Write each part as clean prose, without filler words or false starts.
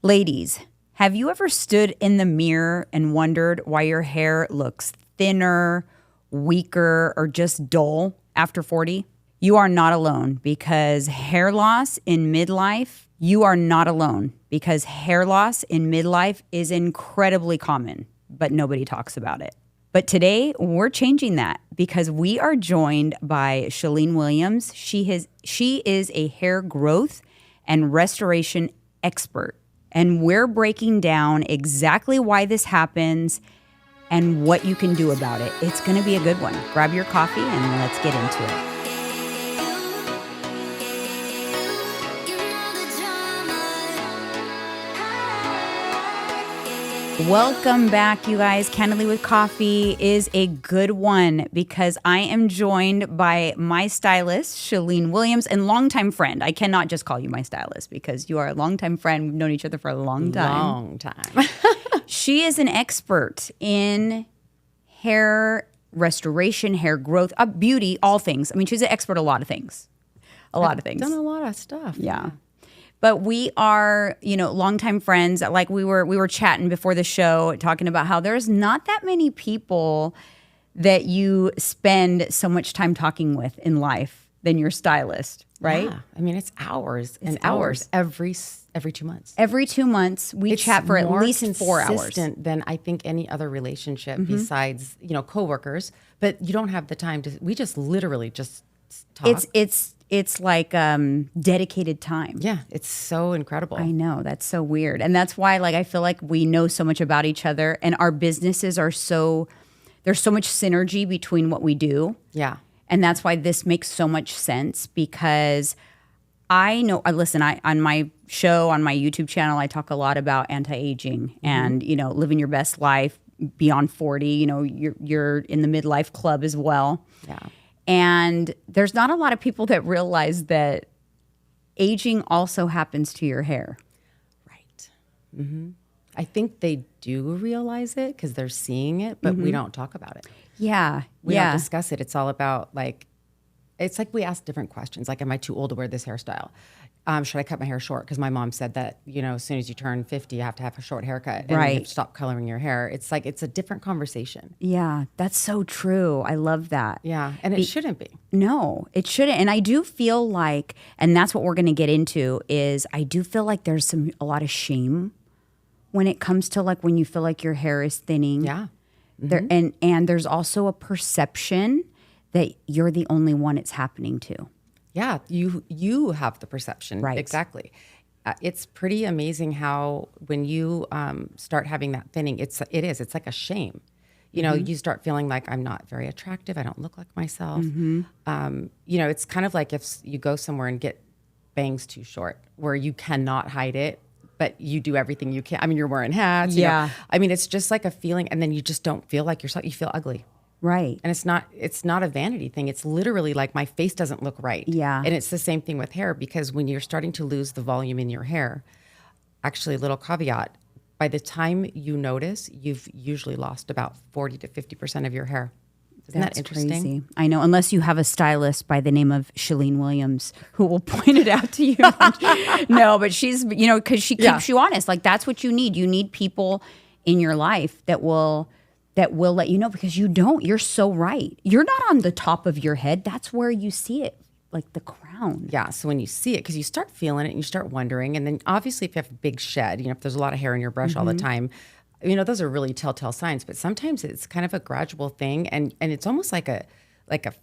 Ladies, have you ever stood in the mirror and wondered why your hair looks thinner, weaker, or just dull after 40? You are not alone because hair loss in midlife, you are not alone because hair loss in midlife is incredibly common, but nobody talks about it. But today we're changing that because we are joined by Sheleen Williams. She is a hair growth and restoration expert. And we're breaking down exactly why this happens and what you can do about it. It's going to be a good one. Grab your coffee and let's get into it. Welcome back, you guys. Candidly with Coffee is a good one because I am joined by my stylist, Sheleen Williams, and longtime friend. I cannot just call you my stylist because you are a longtime friend. We've known each other for a long time. She is an expert in hair restoration, hair growth, beauty, all things. I mean, she's an expert at a lot of things. I've done a lot of stuff. Yeah. But we are, longtime friends. Like we were chatting before the show, talking about how there's not that many people that you spend so much time talking with in life than your stylist, right? Yeah. I mean, it's hours and hours every 2 months. Every 2 months, we chat for at least 4 hours. It's more consistent than I think any other relationship besides, coworkers. But you don't have the time to. We just literally just talk. It's like dedicated time. Yeah, it's so incredible. I know, that's so weird. And that's why I feel like we know so much about each other and our businesses are there's so much synergy between what we do. Yeah. And that's why this makes so much sense because I know, on my show, on my YouTube channel, I talk a lot about anti-aging and, living your best life beyond 40. You're in the midlife club as well. Yeah. And there's not a lot of people that realize that aging also happens to your hair. Right. Mm-hmm. I think they do realize it because they're seeing it, but we don't talk about it. Yeah. We don't discuss it. It's all about it's like we ask different questions. Like, am I too old to wear this hairstyle? Should I cut my hair short? Because my mom said that, as soon as you turn 50, you have to have a short haircut. And you have to stop coloring your hair. It's like, it's a different conversation. Yeah, that's so true. I love that. Yeah, and it shouldn't be. No, it shouldn't. And I do feel like, and that's what we're going to get into, is I do feel like there's a lot of shame when it comes to when you feel like your hair is thinning. Yeah. Mm-hmm. And there's also a perception that you're the only one it's happening to. Yeah, you have the perception. Right. Exactly. It's pretty amazing how when you start having that thinning, it's like a shame. You start feeling like I'm not very attractive. I don't look like myself. It's kind of like if you go somewhere and get bangs too short where you cannot hide it, but you do everything you can. I mean, you're wearing hats. Yeah. I mean, it's just like a feeling, and then you just don't feel like yourself. You feel ugly. Right. And it's not a vanity thing. It's literally like my face doesn't look right. Yeah. And it's the same thing with hair because when you're starting to lose the volume in your hair, actually, little caveat, by the time you notice, you've usually lost about 40 to 50% of your hair. Isn't that interesting? Crazy. I know, unless you have a stylist by the name of Sheleen Williams who will point it out to you. No, but she's, because she keeps you honest. That's what you need. You need people in your life that will let you know because you're so right. You're not on the top of your head. That's where you see it, like the crown. Yeah. So when you see it, because you start feeling it and you start wondering, and then obviously if you have a big shed, if there's a lot of hair in your brush all the time, those are really telltale signs. But sometimes it's kind of a gradual thing, and it's almost like a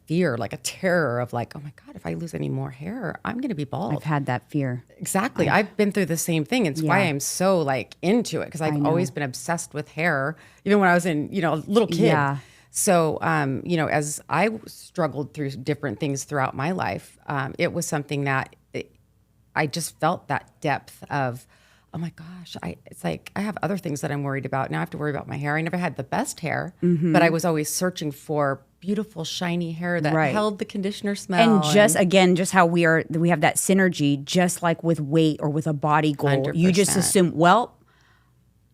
fear, like a terror of oh my God, if I lose any more hair, I'm going to be bald. I've had that fear. Exactly. I've been through the same thing. It's why I'm so into it because I've always been obsessed with hair, even when I was a little kid. Yeah. So, as I struggled through different things throughout my life, it was something that I just felt that depth of, oh my gosh, it's like I have other things that I'm worried about. Now I have to worry about my hair. I never had the best hair, but I was always searching for beautiful, shiny hair that held the conditioner smell. And just how we have that synergy, just like with weight or with a body goal. 100%. You just assume, well,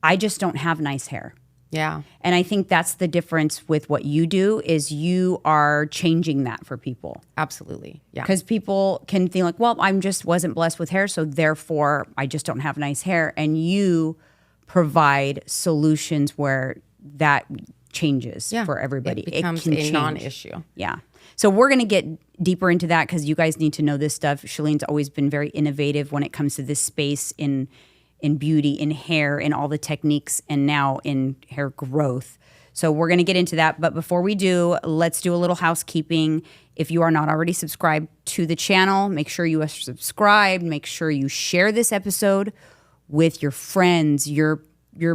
I just don't have nice hair. Yeah. And I think that's the difference with what you do is you are changing that for people. Absolutely. Yeah. Because people can think like, well, I'm just wasn't blessed with hair, so therefore I just don't have nice hair. And you provide solutions where that changes for everybody. It becomes can a change. non-issue. Yeah. So we're going to get deeper into that because you guys need to know this stuff. Shaleen's always been very innovative when it comes to this space in beauty, in hair, in all the techniques, and now in hair growth. So we're going to get into that. But before we do, let's do a little housekeeping. If you are not already subscribed to the channel, make sure you are subscribed. Make sure you share this episode with your friends, your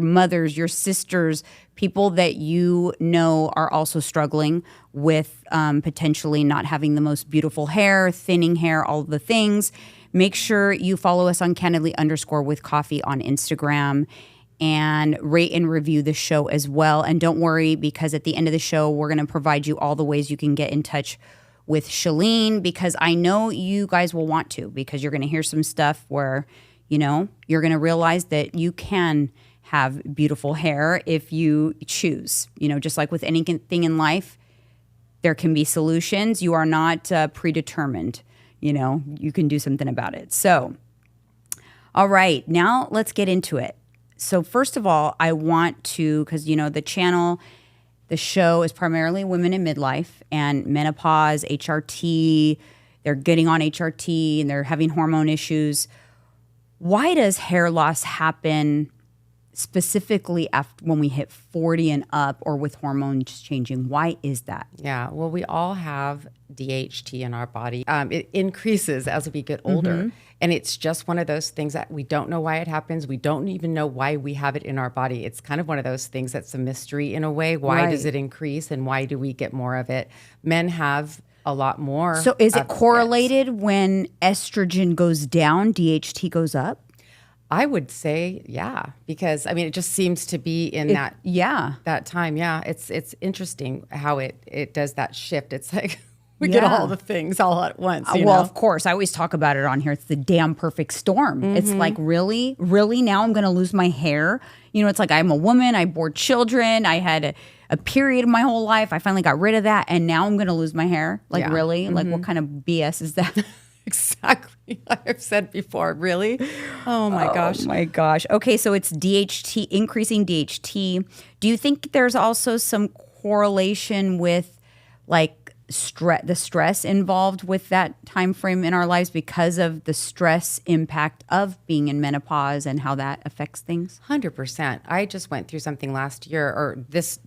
mothers, your sisters, people that you know are also struggling with potentially not having the most beautiful hair, thinning hair, all the things. Make sure you follow us on Candidly_with_coffee on Instagram and rate and review the show as well. And don't worry, because at the end of the show, we're going to provide you all the ways you can get in touch with Sheleen, because I know you guys will want to, because you're going to hear some stuff where, you know, you're going to realize that you can have beautiful hair if you choose. You know, just like with anything in life, there can be solutions. You are not predetermined. You know, you can do something about it. So, all right, now let's get into it. So first of all, I want to, because, you know, the channel, the show is primarily women in midlife and menopause, HRT. They're getting on HRT and they're having hormone issues. Why does hair loss happen specifically after when we hit 40 and up, or with hormones changing? Why is that? Yeah, well, we all have DHT in our body. It increases as we get older. And it's just one of those things that we don't know why it happens. We don't even know why we have it in our body. It's kind of one of those things that's a mystery in a way. Why does it increase and why do we get more of it? Men have a lot more. So is it correlated when estrogen goes down, DHT goes up? I would say, yeah, because I mean, it just seems to be in that time. Yeah, it's interesting how it does that shift. It's like we get all the things all at once. You know? Of course, I always talk about it on here. It's the damn perfect storm. It's like, really now I'm going to lose my hair. You know, it's like I'm a woman. I bore children. I had a period my whole life. I finally got rid of that, and now I'm going to lose my hair. Like, really? Like, what kind of BS is that? Exactly. I've said before, really? Oh my gosh. Oh my gosh. Okay, so it's DHT, increasing DHT. Do you think there's also some correlation with like the stress involved with that time frame in our lives because of the stress impact of being in menopause and how that affects things? 100%. I just went through something last year, or this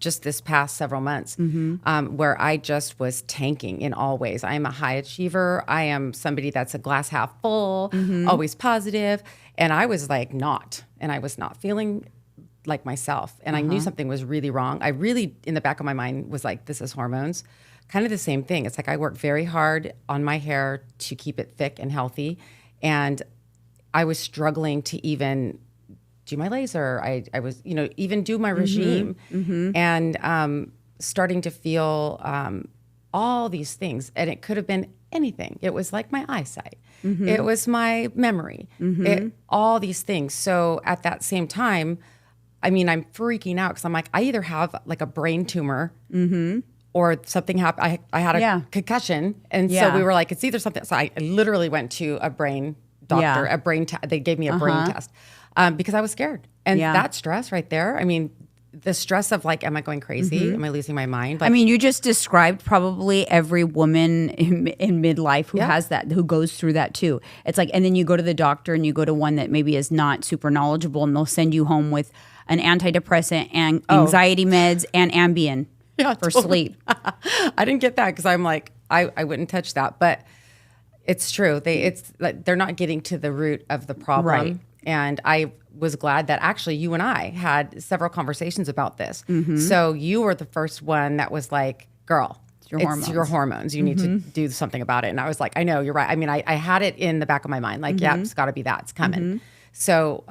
past several months, where I just was tanking in all ways. I am a high achiever. I am somebody that's a glass half full, always positive. And I was like and I was not feeling like myself. And I knew something was really wrong. I really, in the back of my mind, was like, this is hormones. Kind of the same thing. It's like I work very hard on my hair to keep it thick and healthy. And I was struggling to even do my laser. I was, even do my regime. And starting to feel all these things. And it could have been anything. It was like my eyesight. It was my memory. All these things. So at that same time, I mean, I'm freaking out because I'm like, I either have like a brain tumor or something happened. I had a concussion. And so we were like, it's either something. So I literally went to a brain doctor, they gave me a brain test because I was scared. And that stress right there, I mean, the stress of like, am I going crazy? Am I losing my mind? Like, I mean, you just described probably every woman in midlife who has that, who goes through that too. It's like, and then you go to the doctor and you go to one that maybe is not super knowledgeable, and they'll send you home with an antidepressant and anxiety meds and Ambien for sleep. I didn't get that because I'm like, I wouldn't touch that. But it's true. They're not getting to the root of the problem. Right. And I was glad that actually you and I had several conversations about this. So you were the first one that was like, girl, it's your hormones. You need to do something about it. And I was like, I know, you're right. I mean, I had it in the back of my mind, like, yeah, it's got to be that. It's coming. So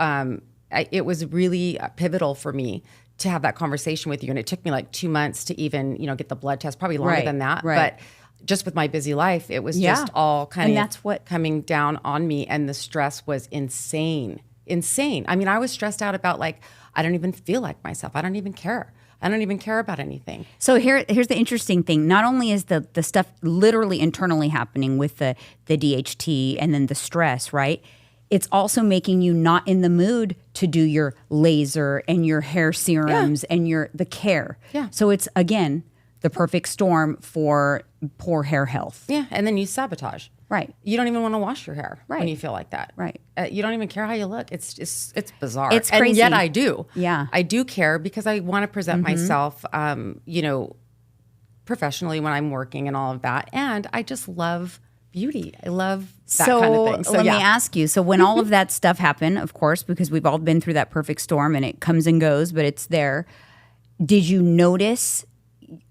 it was really pivotal for me to have that conversation with you. And it took me like 2 months to even, get the blood test, probably longer than that. But just with my busy life, it was just all kind of coming down on me. And the stress was insane. insane. I mean, I was stressed out about like, I don't even feel like myself. I don't even care. I don't even care about anything. So here's the interesting thing. Not only is the stuff literally internally happening with the DHT and then the stress, right? It's also making you not in the mood to do your laser and your hair serums and the care. Yeah. So it's, again, the perfect storm for poor hair health. Yeah. And then you sabotage. Right. You don't even want to wash your hair when you feel like that. Right. You don't even care how you look. It's bizarre. It's crazy. And yet I do. Yeah. I do care because I want to present myself, professionally when I'm working and all of that. And I just love beauty. I love that kind of thing. So let me ask you. So when all of that stuff happened, of course, because we've all been through that perfect storm and it comes and goes, but it's there. Did you notice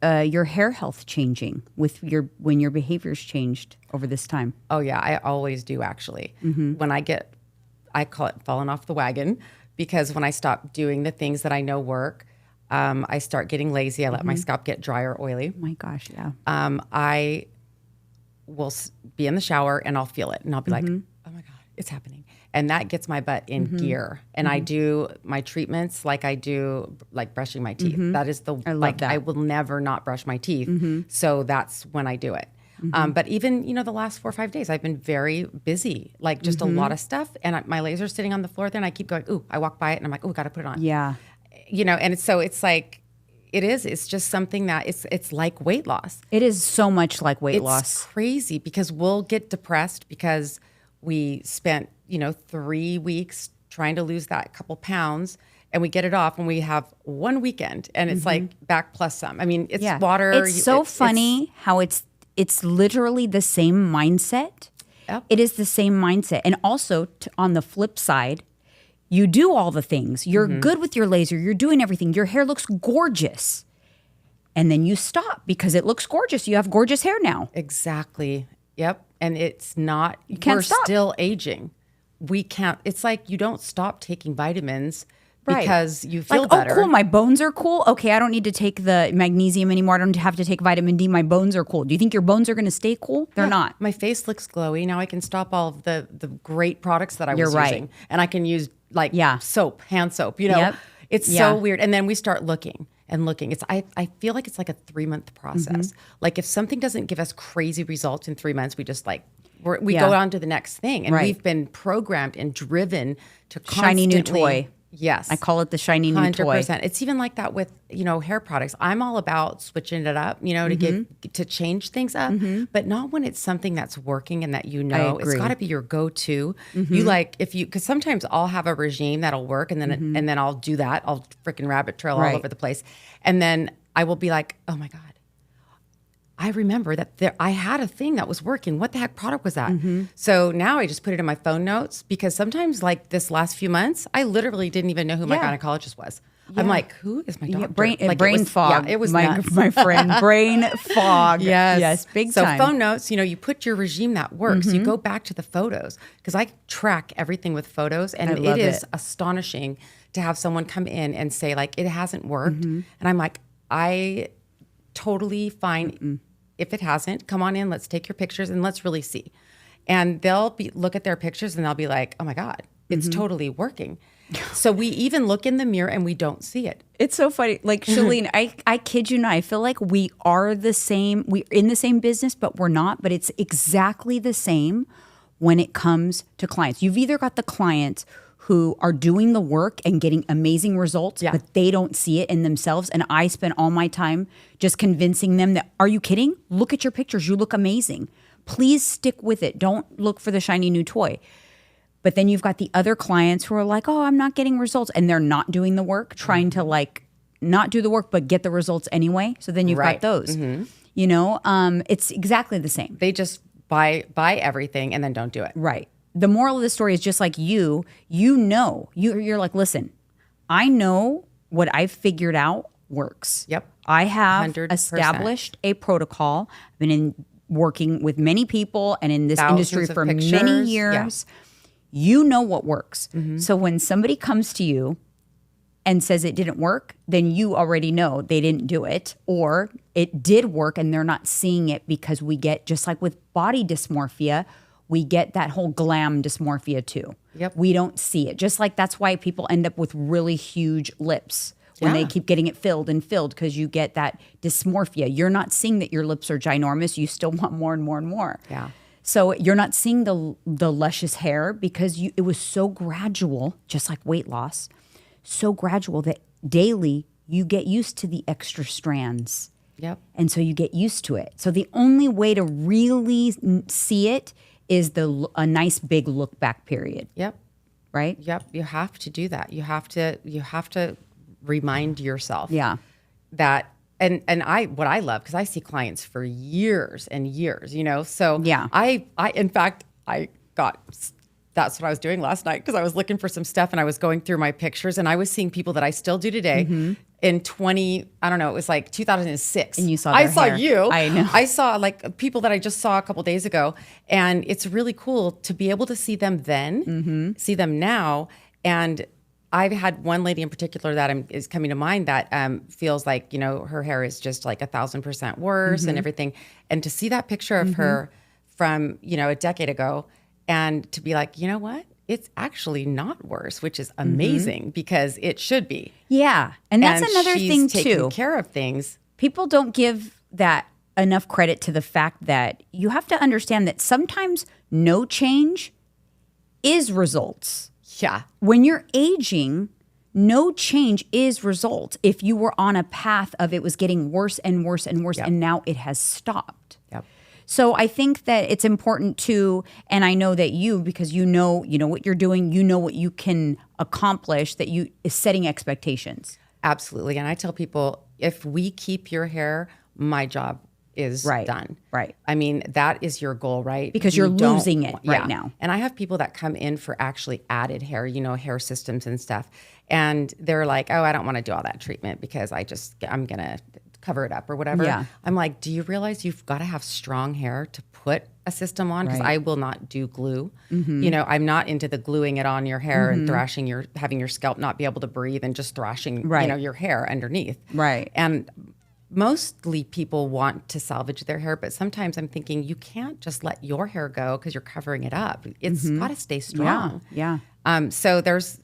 your hair health changing when your behaviors changed over this time? Oh yeah, I always do actually. When I call it falling off the wagon, because when I stop doing the things that I know work, I start getting lazy. I let my scalp get dry or oily. Oh my gosh, yeah. I will be in the shower and I'll feel it and I'll be like, oh my God, it's happening. And that gets my butt in gear. And I do my treatments like I do like brushing my teeth. That is I will never not brush my teeth. So that's when I do it. But even, the last 4 or 5 days, I've been very busy, like just a lot of stuff. And my laser's sitting on the floor there and I keep going, ooh, I walk by it and I'm like, ooh, got to put it on. Yeah. And it's like, it's just something that it's like weight loss. It is so much like weight loss. It's crazy because we'll get depressed because we spent, 3 weeks trying to lose that couple pounds and we get it off and we have one weekend and it's like back plus some. I mean, it's water. It's funny how it's literally the same mindset. Yep. It is the same mindset. And also on the flip side, you do all the things. You're good with your laser. You're doing everything. Your hair looks gorgeous. And then you stop because it looks gorgeous. You have gorgeous hair now. Exactly. Yep. And it's not, can't we're stop. still aging. We can't, it's like you don't stop taking vitamins because you feel better. Oh, cool. My bones are cool. Okay, I don't need to take the magnesium anymore. I don't have to take vitamin D. My bones are cool. Do you think your bones are going to stay cool? They're not. My face looks glowy. Now I can stop all of the great products that I was using. And I can use soap, hand soap, It's so weird. And then we start looking. I feel like it's like a 3-month process. Like if something doesn't give us crazy results in 3 months, we just we go on to the next thing. And we've been programmed and driven to shiny new toy. Yes. I call it the shiny new 100%. toy. It's even like that with, hair products. I'm all about switching it up, to change things up, but not when it's something that's working and that it's got to be your go-to. Because sometimes I'll have a regime that'll work and then I'll do that. I'll freaking rabbit trail all over the place. And then I will be like, oh my God, I remember that I had a thing that was working. What the heck product was that? So now I just put it in my phone notes because sometimes like this last few months, I literally didn't even know who my gynecologist was. Yeah. I'm like, who is my doctor? Brain fog. Yeah, it was my friend. Brain fog. Yes, big time. So phone notes, you put your regime that works. You go back to the photos because I track everything with photos and it is astonishing to have someone come in and say like, it hasn't worked. And I'm like, I totally fine. If it hasn't, come on in, let's take your pictures and let's really see. And they'll look at their pictures and they'll be like, oh my God, it's totally working. So we even look in the mirror and we don't see it. It's so funny. Like Sheleen, I kid you not, I feel like we are the same. We're in the same business, but we're not. But it's exactly the same when it comes to clients. You've either got the clients who are doing the work and getting amazing results, but they don't see it in themselves. And I spend all my time just convincing them that, are you kidding? Look at your pictures. You look amazing. Please stick with it. Don't look for the shiny new toy. But then you've got the other clients who are like, oh, I'm not getting results. And they're not doing the work, trying to not do the work, but get the results anyway. So then you've got those. It's exactly the same. They just buy everything and then don't do it. Right. The moral of the story is just like you're like, listen, I know what I've figured out works. Yep. I have 100%. established a protocol. I've been working with many people and in this industry for many years. Yeah. You know what works. So when somebody comes to you and says it didn't work, then you already know they didn't do it, or it did work and they're not seeing it because we get, just like with body dysmorphia, we get that whole glam dysmorphia too. Yep. We don't see it. Just like that's why people end up with really huge lips when they keep getting it filled and filled, because you get that dysmorphia. You're not seeing that your lips are ginormous. You still want more and more and more. Yeah. So you're not seeing the luscious hair because it was so gradual, just like weight loss, so gradual that daily you get used to the extra strands. Yep. And so you get used to it. So the only way to really see it is a nice big look back period. Yep. Right? Yep. You have to do that. You have to remind yourself. Yeah. That what I love, because I see clients for years and years, So yeah. In fact, that's what I was doing last night, because I was looking for some stuff and I was going through my pictures and I was seeing people that I still do today in it was like 2006. And you saw their hair. You. I know. I saw like people that I just saw a couple days ago, and it's really cool to be able to see them then, see them now. And I've had one lady in particular that is coming to mind that feels like, her hair is just like 1,000% worse and everything. And to see that picture of her from, a decade ago, and to be like, you know what? It's actually not worse, which is amazing because it should be. Yeah. And that's another thing too. Taking care of things. People don't give that enough credit to the fact that you have to understand that sometimes no change is results. Yeah. When you're aging, no change is results. If you were on a path of it was getting worse and worse and worse, and now it has stopped. Yep. So I think that it's important to, and I know that because you know what you're doing, you know what you can accomplish, that is setting expectations. Absolutely. And I tell people, if we keep your hair, my job is done. Right. I mean, that is your goal, right? Because you're losing it right now. And I have people that come in for actually added hair, hair systems and stuff. And they're like, oh, I don't want to do all that treatment because I'm going to cover it up or whatever. Yeah. I'm like, do you realize you've got to have strong hair to put a system on? Because I will not do glue. I'm not into the gluing it on your hair and having your scalp not be able to breathe and just thrashing, your hair underneath. Right. And mostly people want to salvage their hair, but sometimes I'm thinking you can't just let your hair go because you're covering it up. It's got to stay strong. Yeah. So there's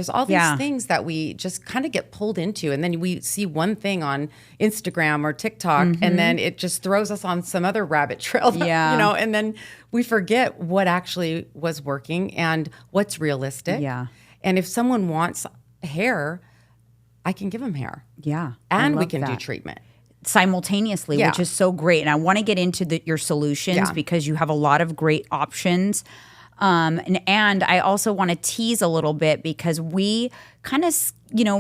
all these things that we just kind of get pulled into, and then we see one thing on Instagram or TikTok, and then it just throws us on some other rabbit trail. And then we forget what actually was working and what's realistic. Yeah. And if someone wants hair, I can give them hair. Yeah. And we can do treatment simultaneously, which is so great. And I want to get into your solutions because you have a lot of great options. And I also want to tease a little bit because we kind of,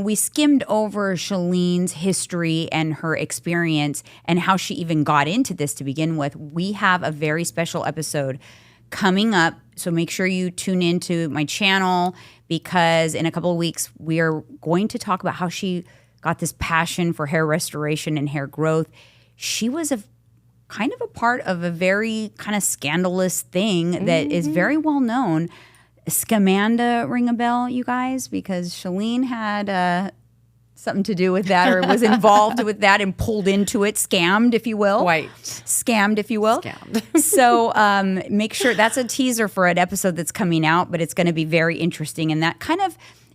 we skimmed over Sheleen's history and her experience and how she even got into this to begin with. We have a very special episode coming up. So make sure you tune into my channel because in a couple of weeks, we are going to talk about how she got this passion for hair restoration and hair growth. She was kind of a part of a very kind of scandalous thing that is very well known. Scamanda ring a bell, you guys? Because Sheleen had something to do with that or was involved with that and pulled into it, scammed, if you will. Scammed, if you will. Scammed. So make sure that's a teaser for an episode that's coming out, but it's going to be very interesting. And that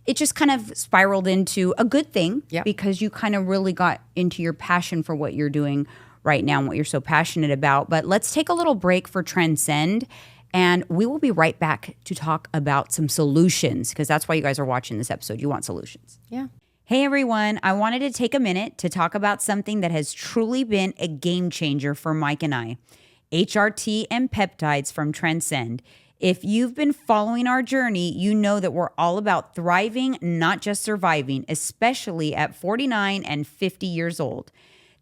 it just kind of spiraled into a good thing because you kind of really got into your passion for what you're doing right now and what you're so passionate about. But let's take a little break for Transcend, and we will be right back to talk about some solutions because that's why you guys are watching this episode. You want solutions. Yeah. Hey, everyone. I wanted to take a minute to talk about something that has truly been a game changer for Mike and I, HRT and peptides from Transcend. If you've been following our journey, you know that we're all about thriving, not just surviving, especially at 49 and 50 years old.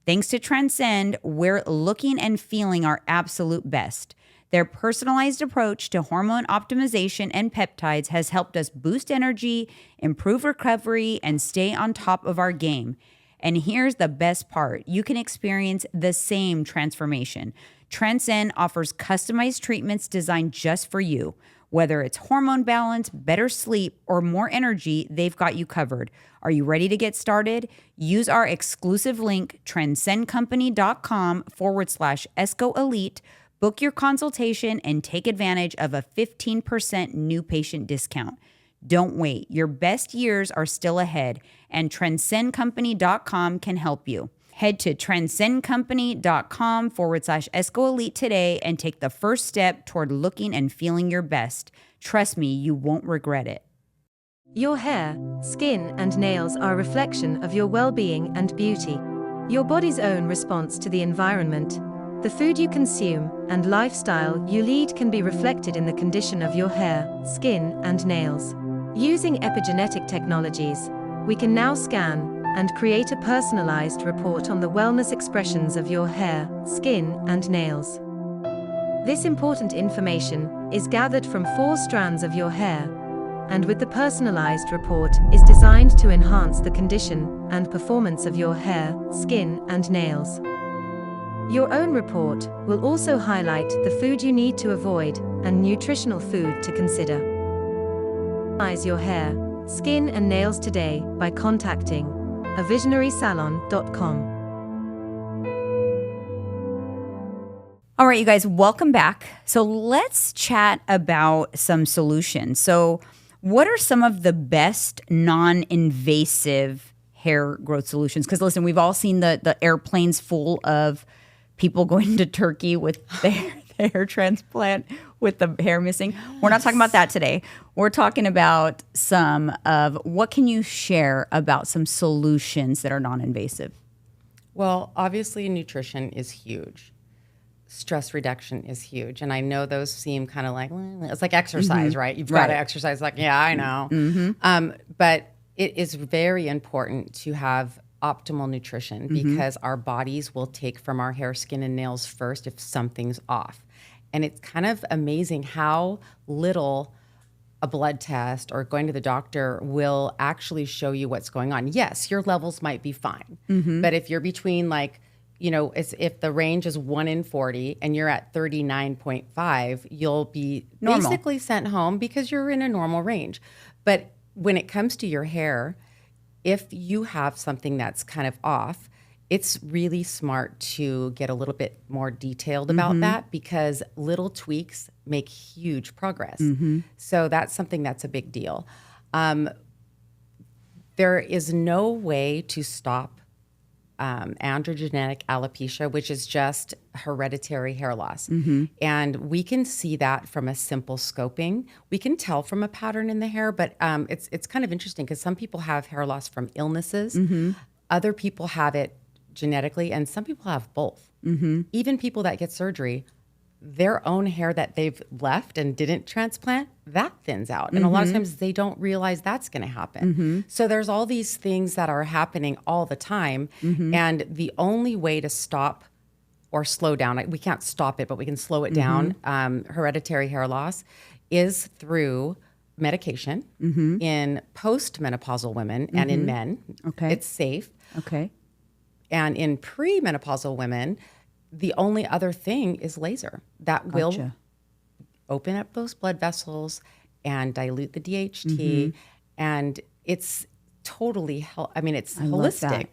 Thanks to Transcend, we're looking and feeling our absolute best. Their personalized approach to hormone optimization and peptides has helped us boost energy, improve recovery, and stay on top of our game. And here's the best part. You can experience the same transformation. Transcend offers customized treatments designed just for you. Whether it's hormone balance, better sleep, or more energy, they've got you covered. Are you ready to get started? Use our exclusive link, transcendcompany.com/ESCOElite. Book your consultation and take advantage of a 15% new patient discount. Don't wait. Your best years are still ahead, and transcendcompany.com can help you. Head to transcendcompany.com/EscoElite today and take the first step toward looking and feeling your best. Trust me, you won't regret it. Your hair, skin, and nails are a reflection of your well-being and beauty. Your body's own response to the environment, the food you consume, and lifestyle you lead can be reflected in the condition of your hair, skin, and nails. Using epigenetic technologies, we can now scan and create a personalized report on the wellness expressions of your hair, skin, and nails. This important information is gathered from 4 strands of your hair, and with the personalized report is designed to enhance the condition and performance of your hair, skin, and nails. Your own report will also highlight the food you need to avoid and nutritional food to consider. Personalize your hair, skin, and nails today by contacting avisionarysalon.com. All right, you guys, welcome back. So let's chat about some solutions. So what are some of the best non-invasive hair growth solutions? Because listen, we've all seen the airplanes full of people going to Turkey with the hair transplant with the hair missing. We're not talking about that today. We're talking about some of what can you share about some solutions that are non-invasive? Well, obviously nutrition is huge. Stress reduction is huge. And I know those seem kind of like, it's like exercise, right? You've got to exercise. Like, yeah, I know. But it is very important to have optimal nutrition because our bodies will take from our hair, skin, and nails first if something's off. And it's kind of amazing how little a blood test or going to the doctor will actually show you what's going on. Yes, your levels might be fine. But if you're between if the range is 1 in 40 and you're at 39.5, you'll be normal. Basically sent home because you're in a normal range. But when it comes to your hair, if you have something that's kind of off, it's really smart to get a little bit more detailed about that because little tweaks make huge progress. So that's something that's a big deal. There is no way to stop androgenetic alopecia, which is just hereditary hair loss. And we can see that from a simple scoping. We can tell from a pattern in the hair, but it's kind of interesting because some people have hair loss from illnesses. Other people have it genetically, and some people have both. Even people that get surgery, their own hair that they've left and didn't transplant, that thins out. And a lot of times they don't realize that's going to happen. So there's all these things that are happening all the time. And the only way to stop or slow down, we can't stop it, but we can slow it down, hereditary hair loss, is through medication in postmenopausal women and in men. It's safe. And in premenopausal women, the only other thing is laser that will open up those blood vessels and dilute the DHT. And it's totally, it's holistic,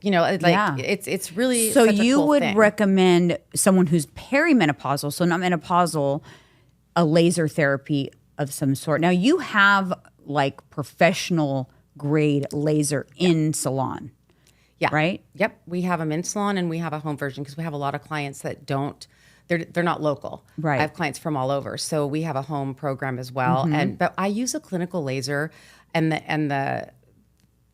it's really so such a you cool would thing. recommend someone who's perimenopausal, so not menopausal, a laser therapy of some sort. Now you have like professional grade laser in salon. Yeah. Right? Yep. We have them in salon and we have a home version because we have a lot of clients that they're not local. Right. I have clients from all over. So we have a home program as well. But I use a clinical laser and the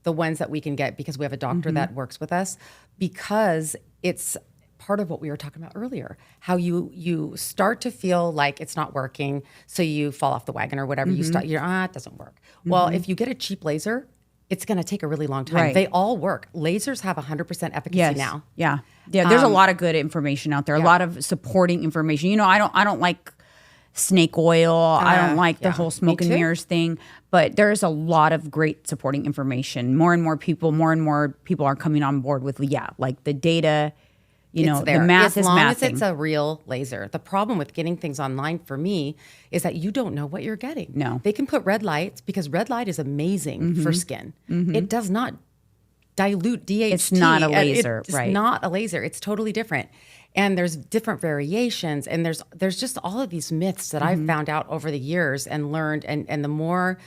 ones that we can get because we have a doctor that works with us because it's part of what we were talking about earlier, how you start to feel like it's not working. So you fall off the wagon or whatever. It doesn't work. Well, if you get a cheap laser, it's going to take a really long time. Right. They all work. Lasers have 100% efficacy now. Yeah. There's a lot of good information out there. A lot of supporting information. I don't like snake oil. I don't like the whole smoke and mirrors thing. But there's a lot of great supporting information. More and more people are coming on board with like the data. The math is mathing. As long as it's a real laser. The problem with getting things online for me is that you don't know what you're getting. No. They can put red lights because red light is amazing for skin. It does not dilute DHT. It's not a laser, It's right? not a laser. It's totally different. And there's different variations, and there's just all of these myths that I've found out over the years and learned. And the more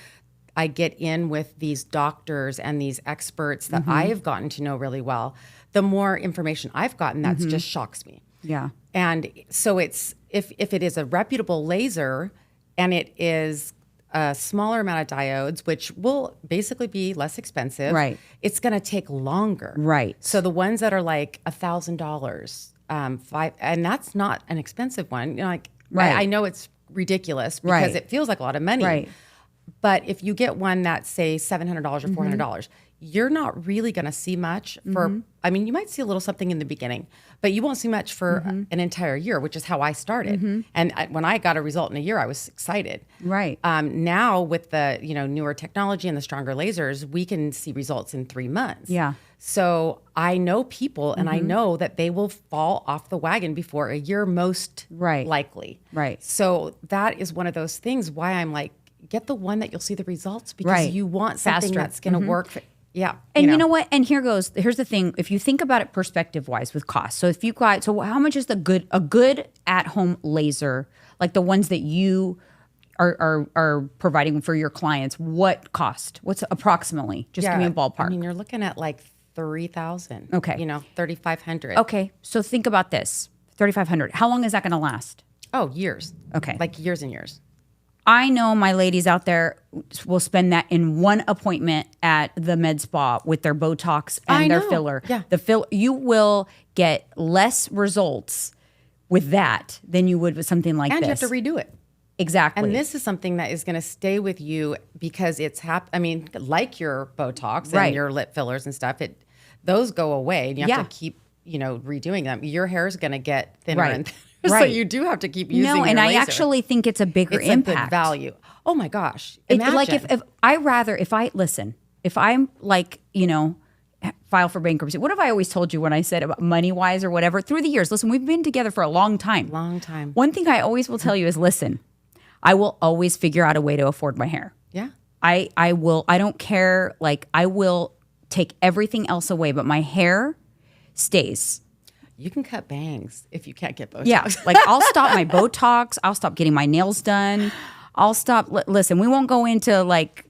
I get in with these doctors and these experts that I have gotten to know really well, the more information I've gotten that just shocks me. Yeah. And so it's if it is a reputable laser and it is a smaller amount of diodes, which will basically be less expensive, right, it's going to take longer. Right. So the ones that are like $1,000, and that's not an expensive one. You know, like right. I know it's ridiculous because it feels like a lot of money. Right. But if you get one that's say $700 or $400, you're not really going to see much for, I mean, you might see a little something in the beginning, but you won't see much for an entire year, which is how I started. And when I got a result in a year, I was excited. Right. Now with the, newer technology and the stronger lasers, we can see results in 3 months. Yeah. So I know people and I know that they will fall off the wagon before a year, most likely. Right. So that is one of those things why I'm like, get the one that you'll see the results because you want something that's going to work. Yeah. And you know what? And here's the thing. If you think about it perspective wise with cost. So if you got, so how much is a good at home laser, like the ones that you are providing for your clients, what cost? What's approximately? Just give me a ballpark. I mean, you're looking at like 3,000. Okay. 3,500. Okay. So think about this. 3,500. How long is that going to last? Oh, years. Okay. Like years and years. I know my ladies out there will spend that in one appointment at the med spa with their Botox and their filler. Yeah. You will get less results with that than you would with something like and this. And you have to redo it. Exactly. And this is something that is going to stay with you because it's like your Botox and your lip fillers and stuff, those go away and you have to keep, redoing them. Your hair is going to get thinner and thinner. So you do have to keep using your and laser. I actually think it's a bigger it's impact. A good value. Oh my gosh. Imagine. Like if I'm like, file for bankruptcy. What have I always told you when I said about money wise or whatever through the years? Listen, we've been together for a long time. Long time. One thing I always will tell you is listen, I will always figure out a way to afford my hair. Yeah. I will. I don't care. Like I will take everything else away, but my hair stays. You can cut bangs if you can't get Botox. Yeah, like I'll stop my Botox. I'll stop getting my nails done. I'll stop. Listen, we won't go into like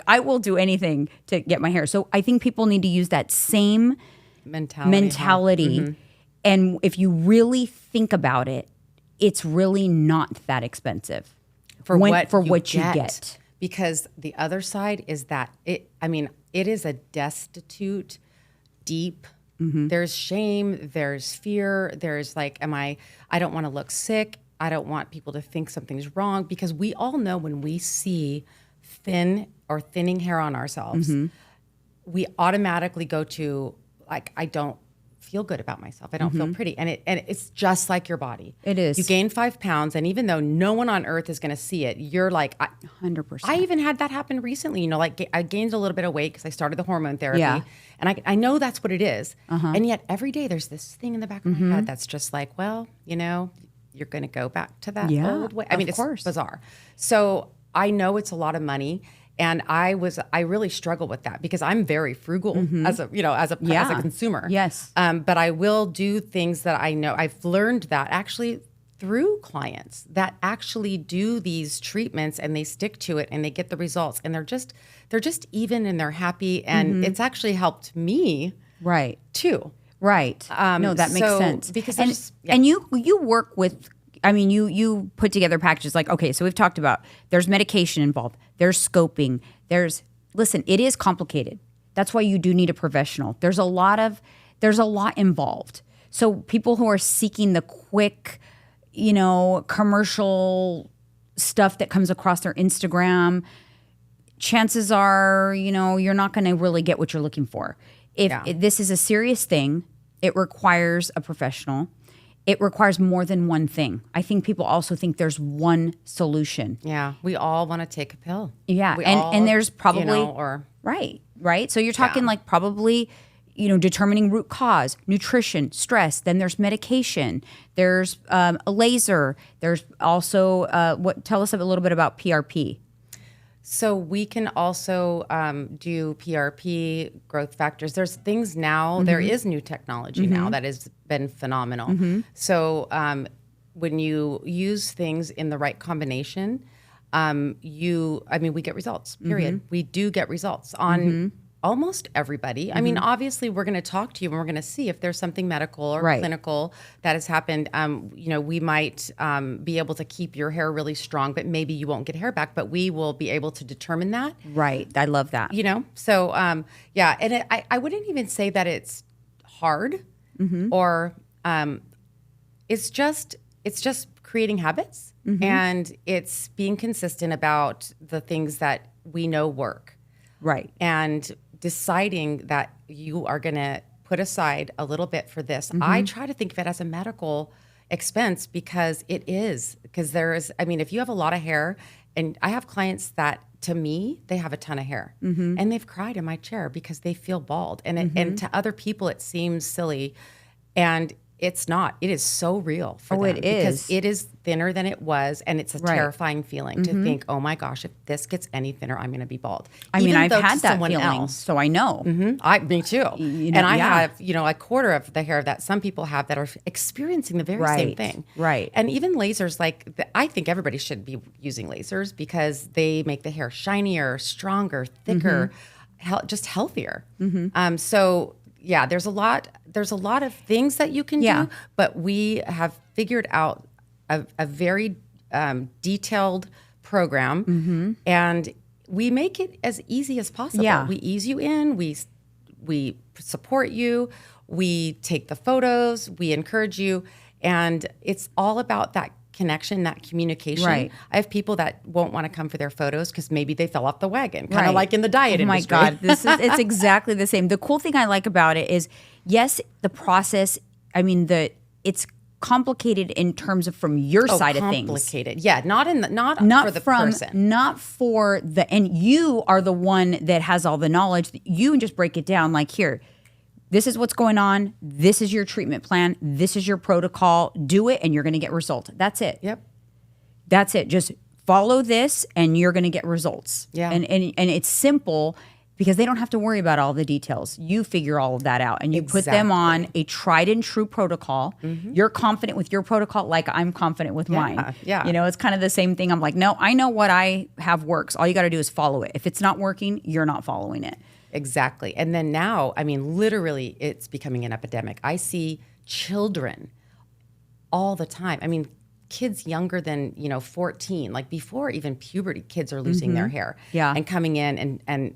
I will do anything to get my hair. So I think people need to use that same mentality. And if you really think about it, it's really not that expensive for what you get. Because the other side is that it is a destitute, deep. There's shame, there's fear, there's like, I don't want to look sick. I don't want people to think something's wrong because we all know when we see thin or thinning hair on ourselves, we automatically go to like, I don't feel good about myself. I don't feel pretty. And it's just like your body. It is. You gain 5 pounds and even though no one on earth is going to see it, you're like, 100%. I even had that happen recently. Like I gained a little bit of weight because I started the hormone therapy and I know that's what it is. And yet every day there's this thing in the back of my head that's just like, well, you're going to go back to that old way. I mean, it's bizarre. So I know it's a lot of money. And I really struggle with that because I'm very frugal as a consumer. Yes. But I will do things that I know. I've learned that actually through clients that actually do these treatments and they stick to it and they get the results and they're just even and they're happy and it's actually helped me too. Right. No, that makes sense. Because and you work with. I mean, you put together packages like, okay, so we've talked about there's medication involved, there's scoping, listen, it is complicated. That's why you do need a professional. There's a lot involved. So people who are seeking the quick, commercial stuff that comes across their Instagram, chances are, you're not going to really get what you're looking for. If this is a serious thing, it requires a professional. It requires more than one thing. I think people also think there's one solution. Yeah, we all want to take a pill. Yeah, and there's probably right. So you're talking like probably, determining root cause, nutrition, stress. Then there's medication. There's a laser. There's also tell us a little bit about PRP. So we can also do PRP, growth factors. There's things now, there is new technology now that has been phenomenal. So when you use things in the right combination, we get results, period. We do get results on almost everybody. I mean, obviously we're going to talk to you and we're going to see if there's something medical or clinical that has happened. We might be able to keep your hair really strong, but maybe you won't get hair back, but we will be able to determine that. Right. I love that. So and I wouldn't even say that it's hard or it's just creating habits and it's being consistent about the things that we know work. Right. And deciding that you are going to put aside a little bit for this. I try to think of it as a medical expense because if you have a lot of hair, and I have clients that to me, they have a ton of hair and they've cried in my chair because they feel bald. And to other people, it seems silly. And it's not. It is so real for them. It is. Because it is thinner than it was, and it's a terrifying feeling to think, oh my gosh, if this gets any thinner, I'm going to be bald. I mean, I've had that feeling, so I know. Me too. I have, a quarter of the hair that some people have that are experiencing the very same thing. Right. And even lasers, I think everybody should be using lasers because they make the hair shinier, stronger, thicker, just healthier. So yeah, there's a lot of things that you can do, but we have figured out a very detailed program, and we make it as easy as possible. Yeah. We ease you in, we support you, we take the photos, we encourage you, and it's all about that connection, that communication. Right. I have people that won't want to come for their photos because maybe they fell off the wagon, kind of like in the diet industry. Oh my God, it's exactly the same. The cool thing I like about it is, yes, the process, it's complicated in terms of from your side of things. Complicated. Yeah, not for the person. Not for and you are the one that has all the knowledge. You can just break it down like, here, this is what's going on. This is your treatment plan. This is your protocol. Do it and you're going to get results. That's it. Yep. That's it. Just follow this and you're going to get results. Yeah. And it's simple because they don't have to worry about all the details. You figure all of that out and you put them on a tried and true protocol. You're confident with your protocol like I'm confident with mine. Yeah. It's kind of the same thing. I'm like, no, I know what I have works. All you got to do is follow it. If it's not working, you're not following it. Exactly. And then now, literally it's becoming an epidemic. I see children all the time. Kids younger than, 14, like before even puberty, kids are losing their hair and coming in and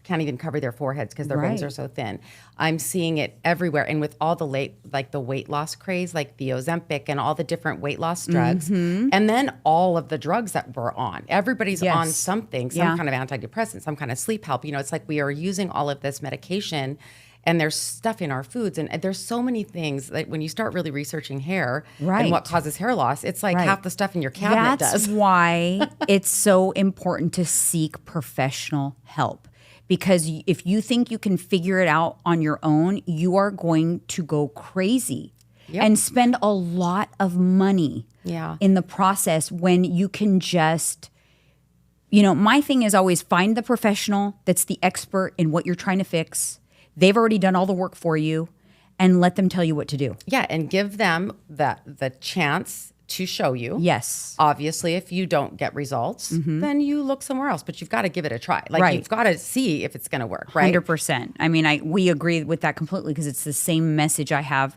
can't even cover their foreheads because their bangs are so thin. I'm seeing it everywhere. And with all the weight loss craze, like the Ozempic and all the different weight loss drugs, and then all of the drugs that we're on. Everybody's on something, some kind of antidepressant, some kind of sleep help. It's like we are using all of this medication and there's stuff in our foods. And there's so many things that when you start really researching hair and what causes hair loss, it's like half the stuff in your cabinet does. That's why it's so important to seek professional help. Because if you think you can figure it out on your own, you are going to go crazy and spend a lot of money in the process when you can just, my thing is always find the professional that's the expert in what you're trying to fix. They've already done all the work for you and let them tell you what to do. Yeah, and give them the chance to show you. Yes. Obviously, if you don't get results, then you look somewhere else. But you've got to give it a try. You've got to see if it's going to work, right? 100%. We agree with that completely because it's the same message I have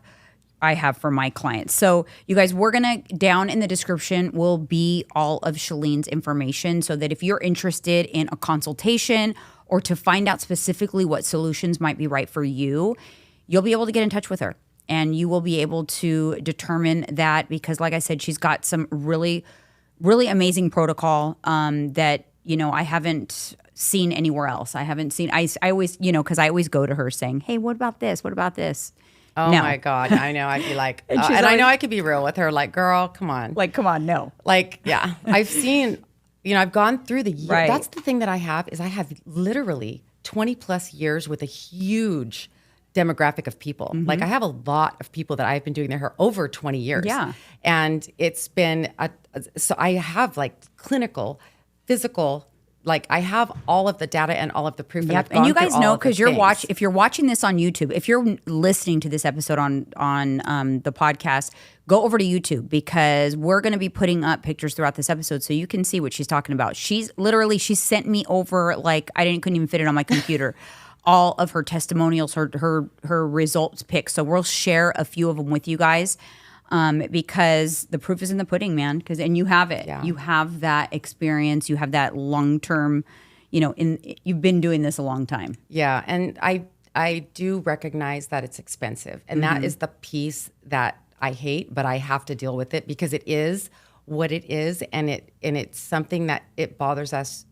for my clients. So you guys, we're going to, down in the description will be all of Sheleen's information so that if you're interested in a consultation or to find out specifically what solutions might be right for you, you'll be able to get in touch with her. And you will be able to determine that because, like I said, she's got some really, really amazing protocol that, I haven't seen anywhere else. I haven't seen, I always, because I always go to her saying, hey, what about this? What about this? Oh my God. I know. I'd be like, and I know I could be real with her. Like, girl, come on. No. I've seen, I've gone through the years. Right. That's the thing that I have literally 20 plus years with a huge demographic of people. I have a lot of people that I've been doing their hair over 20 years. Yeah. And it's been, so I have clinical, physical, like I have all of the data and all of the proof. Yep. And And you guys know, because because if you're watching this on YouTube, if you're listening to this episode on the podcast, go over to YouTube, because we're going to be putting up pictures throughout this episode so you can see what she's talking about. She sent me over, like, couldn't even fit it on my computer. All of her testimonials, her results pics. So we'll share a few of them with you guys, because the proof is in the pudding, man. And you have it. Yeah. You have that experience. You have that long-term, you've been doing this a long time. Yeah. And I do recognize that it's expensive. And that is the piece that I hate, but I have to deal with it because it is what it is. And it's something that it bothers us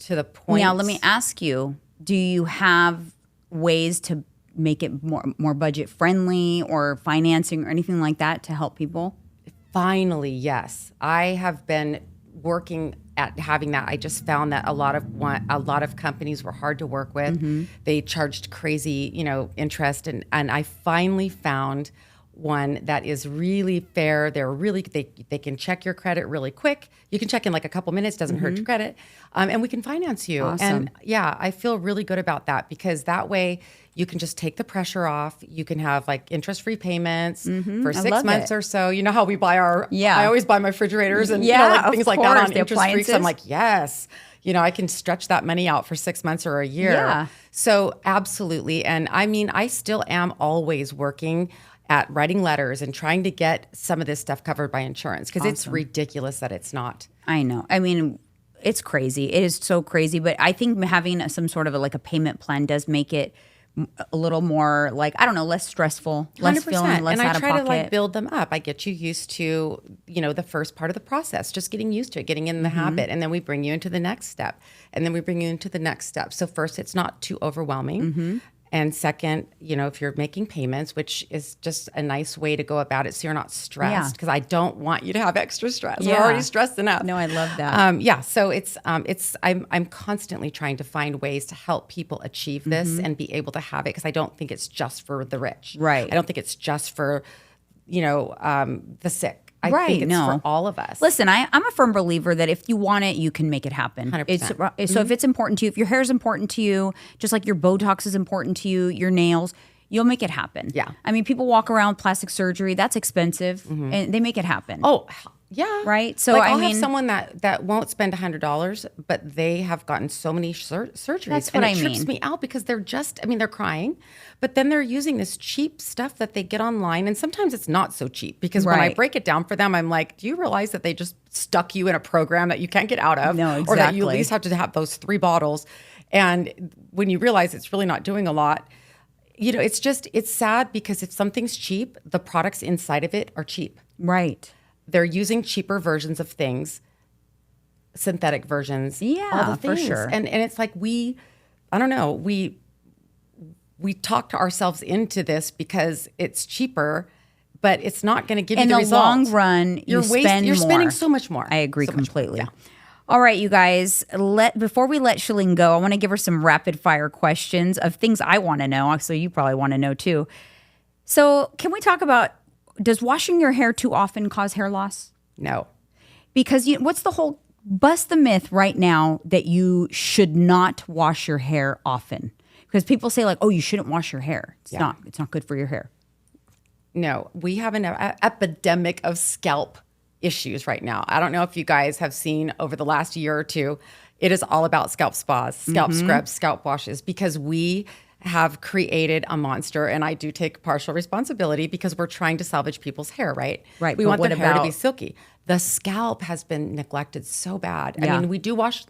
to the point. Now, let me ask you, do you have ways to make it more budget friendly, or financing or anything like that to help people? Finally, yes. I have been working at having that. I just found that a lot of companies were hard to work with. They charged crazy, interest, and I finally found one that is really fair. They can check your credit really quick. You can check in like a couple minutes, doesn't hurt your credit. And we can finance you. Awesome. And yeah, I feel really good about that, because that way you can just take the pressure off. You can have like interest-free payments for 6 months or so. You know how we buy I always buy my refrigerators and things like that on interest-free. So I'm like, yes. I can stretch that money out for 6 months or a year. Yeah. So absolutely. And I mean, I still am always working at writing letters and trying to get some of this stuff covered by insurance, because it's ridiculous that it's not. I know. I mean, it's crazy. It is so crazy. But I think having some sort of a payment plan does make it a little more less stressful, less 100%. feeling less and out of I try pocket. to build them up. I get you used to, the first part of the process, just getting used to it, getting in the habit. And then we bring you into the next step. And then we bring you into the next step. So first, it's not too overwhelming. And second, if you're making payments, which is just a nice way to go about it, so you're not stressed, because I don't want you to have extra stress. Yeah. We're already stressed enough. No, I love that. So I'm constantly trying to find ways to help people achieve this and be able to have it, because I don't think it's just for the rich. Right. I don't think it's just for, the sick. I Right, think it's no. for all of us. Listen, I'm a firm believer that if you want it, you can make it happen. 100%. So if it's important to you, if your hair is important to you, just like your Botox is important to you, your nails, you'll make it happen. Yeah. I mean, people walk around with plastic surgery. That's expensive, and they make it happen. Oh, yeah. Right? So, I'll have someone that won't spend $100, but they have gotten so many surgeries. That's and what it I trips mean. me out, because they're they're crying, but then they're using this cheap stuff that they get online. And sometimes it's not so cheap, because when I Right. break it down for them, I'm like, do you realize that they just stuck you in a program that you can't get out of? No, Or that you at exactly. least have to have those 3 bottles. And when you realize it's really not doing a lot, it's sad, because if something's cheap, the products inside of it are cheap. Right. They're using cheaper versions of things, synthetic versions. Yeah, all the for things. sure. And it's like we talk ourselves into this because it's cheaper, but it's not going to give you the result. In the long run, you're spending more. so much more. I agree So much more, completely. yeah. All right, you guys, before we let Sheleen go, I want to give her some rapid fire questions of things I want to know. So you probably want to know too. So can we talk about, does washing your hair too often cause hair loss? No. Because what's the whole, bust the myth right now that you should not wash your hair often. Because people say oh, you shouldn't wash your hair. It's not good for your hair. No, we have an epidemic of scalp issues right now. I don't know if you guys have seen over the last year or two, it is all about scalp spas, scalp scrubs, scalp washes, because we have created a monster, and I do take partial responsibility, because we're trying to salvage people's hair, right? Right, We but want the what hair to be about- silky. The scalp has been neglected so bad. Yeah. I mean, we do wash,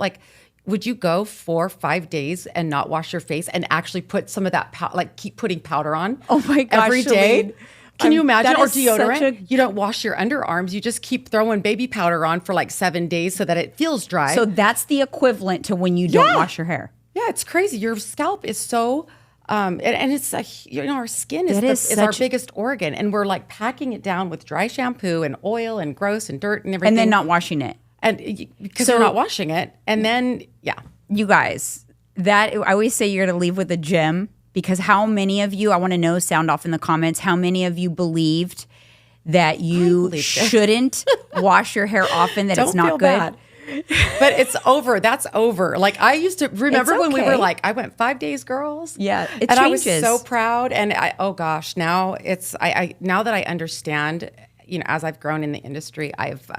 would you go 4 or 5 days and not wash your face and actually put some of that, keep putting powder on? Oh my gosh, every day? Sheleen. Can you imagine? that Or is such deodorant. You don't wash your underarms. You just keep throwing baby powder on for 7 days so that it feels dry. So that's the equivalent to when you don't wash your hair. Yeah, it's crazy. Your scalp is so, and it's our skin is our biggest organ, and we're packing it down with dry shampoo and oil and gross and dirt and everything, And then not washing it. and because you're not washing it, and then You guys, I always say you're going to leave with a gem, because how many of you, I want to know, sound off in the comments, how many of you believed that you shouldn't wash your hair often, that Don't it's not feel good? bad. But it's over. That's over. Like I used to remember when we were okay. like, I went 5 days, girls. Yeah, it and I was changes. so proud. And oh gosh, now I now that I understand, as I've grown in the industry, I've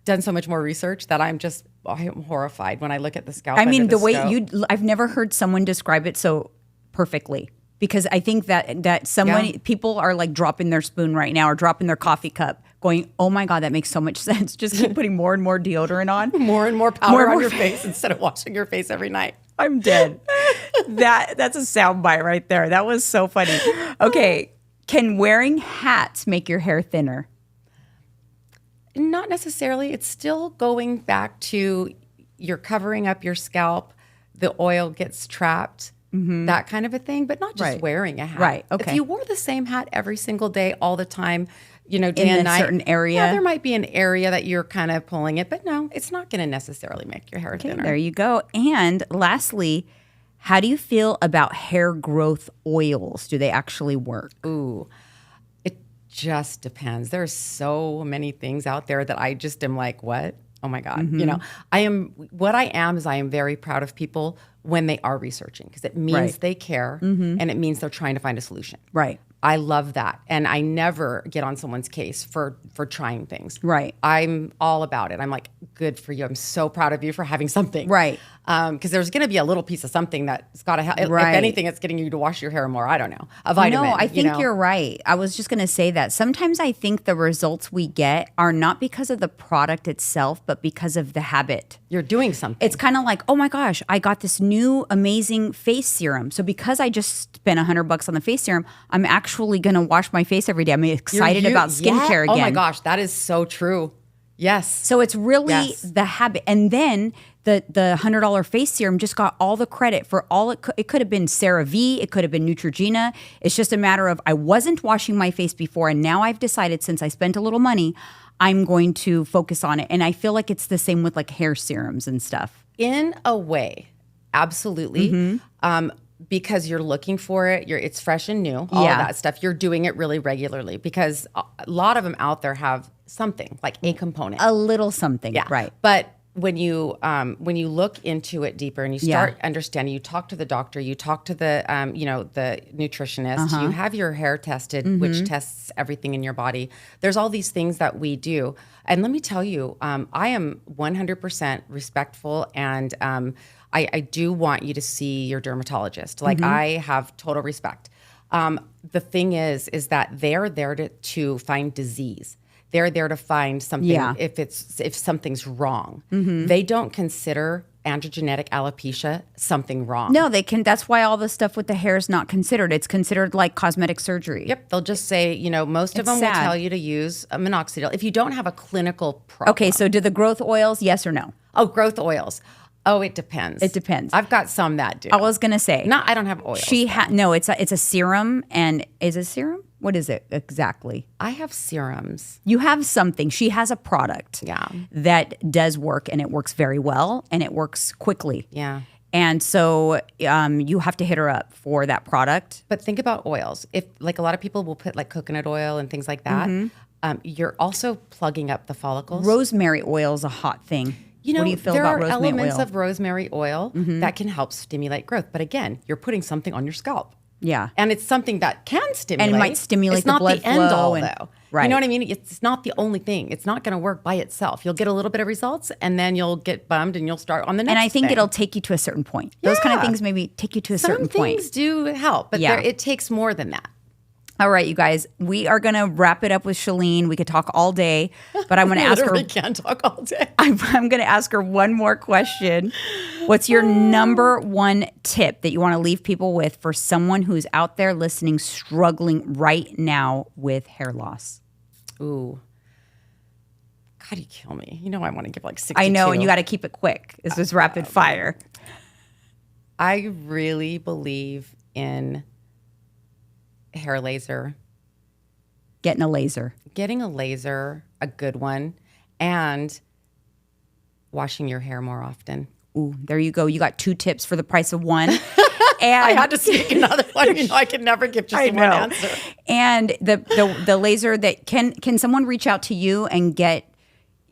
done so much more research that I am horrified when I look at the scalp. I mean, under the way scope. I've never heard someone describe it so perfectly. Because I think that people are like dropping their spoon right now or dropping their coffee cup going, oh my God, that makes so much sense. Just keep putting more and more deodorant on. more and more powder on your face instead of washing your face every night. I'm dead. That's a soundbite right there. That was so funny. Okay. Can wearing hats make your hair thinner? Not necessarily. It's still going back to you're covering up your scalp. The oil gets trapped. That kind of a thing, but not just wearing a hat. Right. Okay. If you wore the same hat every single day, all the time, day in and a night, certain area, yeah, there might be an area that you're kind of pulling it, but no, it's not going to necessarily make your hair thinner. There you go. And lastly, how do you feel about hair growth oils? Do they actually work? Ooh, it just depends. There's so many things out there that I just am like, what? Oh my God. I am very proud of people when they are researching because it means they care and it means they're trying to find a solution. Right. I love that. And I never get on someone's case for trying things. Right. I'm all about it. I'm like, good for you. I'm so proud of you for having something. Right. Because there's going to be a little piece of something that's got to help. Right. If anything, it's getting you to wash your hair more. I don't know. A vitamin. No, I think you're right. I was just going to say that. Sometimes I think the results we get are not because of the product itself, but because of the habit. You're doing something. It's kind of like, oh my gosh, I got this new amazing face serum. So because I just spent $100 on the face serum, I'm actually going to wash my face every day. I'm excited about skincare again. Oh my gosh, that is so true. Yes. So it's really the habit. And then the $100 face serum just got all the credit for all it could have been CeraVe, it could have been Neutrogena. It's just a matter of I wasn't washing my face before, and now I've decided since I spent a little money, I'm going to focus on it. And I feel like it's the same with like hair serums and stuff. In a way, absolutely. Because you're looking for it, it's fresh and new, all of that stuff. You're doing it really regularly because a lot of them out there have something like a component, a little something, right? But when you look into it deeper and you start understanding, you talk to the doctor, you talk to the the nutritionist, you have your hair tested, which tests everything in your body. There's all these things that we do, and let me tell you, I am 100% respectful and. I do want you to see your dermatologist. Like I have total respect. The thing is that they're there to find disease. They're there to find something if something's wrong. They don't consider androgenetic alopecia something wrong. No, they can. That's why all the stuff with the hair is not considered. It's considered like cosmetic surgery. Yep. They'll just say, most of them will tell you to use a minoxidil if you don't have a clinical problem. Okay, so do the growth oils, yes or no? Oh, growth oils. Oh, it depends. It depends. I've got some that do. I was gonna say. No, I don't have oils. No, it's a serum, and is it serum? What is it exactly? I have serums. You have something. She has a product that does work, and it works very well, and it works quickly. Yeah. And so you have to hit her up for that product. But think about oils. If like a lot of people will put like coconut oil and things like that, you're also plugging up the follicles. Rosemary oil is a hot thing. What do you feel about rosemary oil? There are elements of rosemary oil that can help stimulate growth. But again, you're putting something on your scalp. Yeah. And it's something that can stimulate. And it might stimulate the blood flow. It's not the end all, though. Right. You know what I mean? It's not the only thing. It's not going to work by itself. You'll get a little bit of results, and then you'll get bummed, and you'll start on the next And I think thing. it'll take you to a certain point. Those kind of things maybe take you to a certain point. Some things do help, but it takes more than that. All right, you guys, we are going to wrap it up with Sheleen. We could talk all day, but I'm going to ask her. We can talk all day. I'm going to ask her one more question. What's your number one tip that you want to leave people with for someone who's out there listening, struggling right now with hair loss? Ooh. God, you kill me. I want to give like 62. I know, and you got to keep it quick. This is rapid fire. I really believe in hair laser. Getting a laser, a good one, and washing your hair more often. Ooh, there you go. You got 2 tips for the price of one. And I had to sneak another one. I could never give just one answer. And the laser that can someone reach out to you and get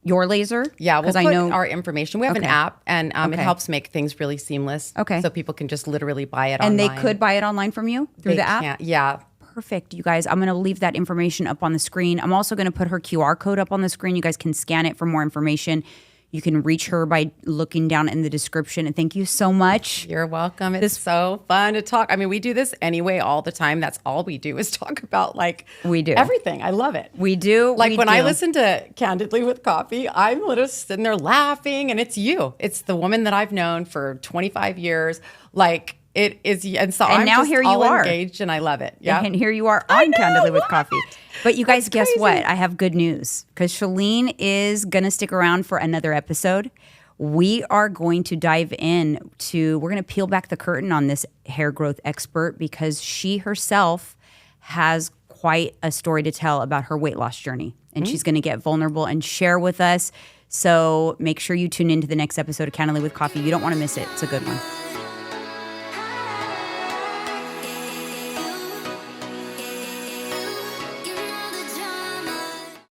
your laser? Yeah, we'll because put I know our information. We have an Okay. app, and it Okay. helps make things really seamless. Okay. So people can just literally buy it and online. they could buy it online from you through They the app. can't- Yeah. Perfect, you guys. I'm going to leave that information up on the screen. I'm also going to put her QR code up on the screen. You guys can scan it for more information. You can reach her by looking down in the description. And thank you so much. You're welcome. It's so fun to talk. I mean, we do this anyway all the time. That's all we do is talk about We do. everything. I love it. We do. Like we when do. I listen to Candidly with Coffee, I'm literally sitting there laughing, and it's you. It's the woman that I've known for 25 years. Like it is, and so I'm now just here you all are. engaged, and I love it. Yeah, And here you are on Candidly with Coffee. But you guys, guess crazy. what? I have good news because Sheleen is going to stick around for another episode. We are going to dive in to, we're going to peel back the curtain on this hair growth expert because she herself has quite a story to tell about her weight loss journey. And she's going to get vulnerable and share with us. So make sure you tune into the next episode of Candidly with Coffee. You don't want to miss it. It's a good one.